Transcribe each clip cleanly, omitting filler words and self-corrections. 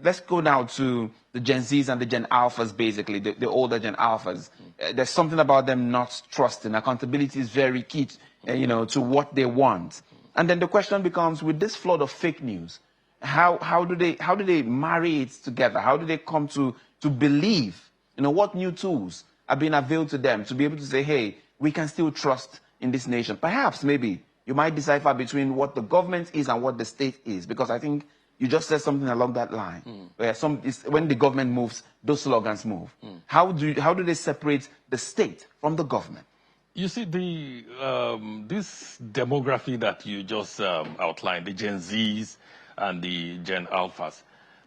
let's go now to the Gen Zs and the Gen Alphas, basically, the older Gen Alphas. There's something about them not trusting. Accountability is very key, to what they want. And then the question becomes, with this flood of fake news, how do they marry it together? How do they come to believe, what new tools are being availed to them to be able to say, hey, we can still trust in this nation? Perhaps, maybe, you might decipher between what the government is and what the state is, because I think you just said something along that line. Where when the government moves, those slogans move. How do they separate the state from the government? You see, this demography that you just outlined, the Gen Zs and the Gen Alphas,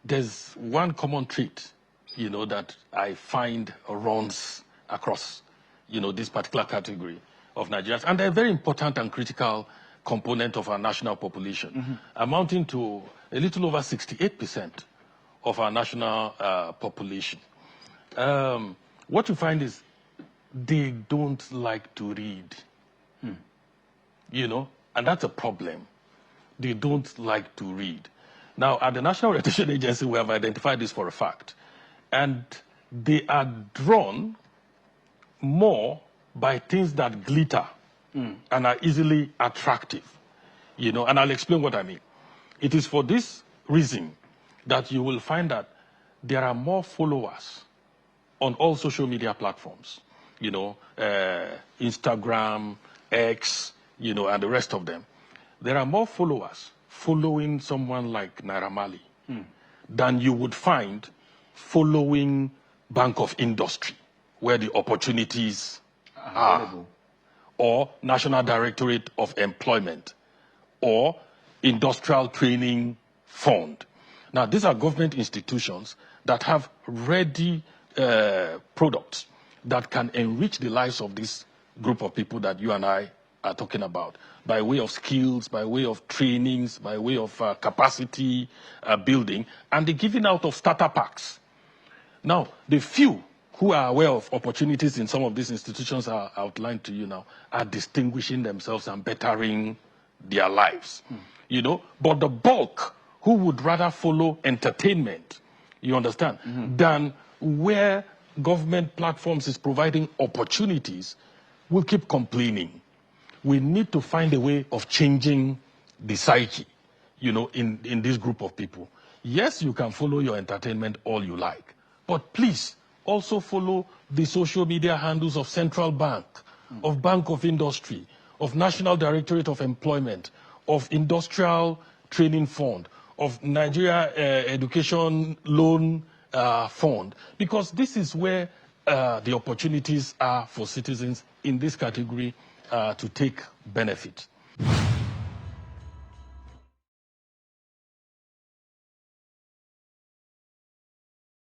there's one common trait, that I find runs across, this particular category of Nigerians. And they're a very important and critical component of our national population, amounting to a little over 68% of our national population. What you find is they don't like to read, and that's a problem. They don't like to read. Now, at the National Orientation Agency, we have identified this for a fact, and they are drawn more by things that glitter and are easily attractive, and I'll explain what I mean. It is for this reason that you will find that there are more followers on all social media platforms, Instagram, X, and the rest of them. There are more followers following someone like Naira Marley than you would find following Bank of Industry, where the opportunities are, or National Directorate of Employment, or Industrial Training Fund. Now, these are government institutions that have ready products that can enrich the lives of this group of people that you and I are talking about, by way of skills, by way of trainings, by way of capacity building, and the giving out of starter packs. Now, the few who are aware of opportunities in some of these institutions are outlined to you now, are distinguishing themselves and bettering their lives. But the bulk who would rather follow entertainment, you understand, than where government platforms is providing opportunities, will keep complaining. We need to find a way of changing the psyche, in this group of people. Yes, you can follow your entertainment all you like, but please also follow the social media handles of Central Bank, of Bank of Industry, of National Directorate of Employment, of Industrial Training Fund, of Nigeria Education Loan Fund, because this is where the opportunities are for citizens in this category to take benefit.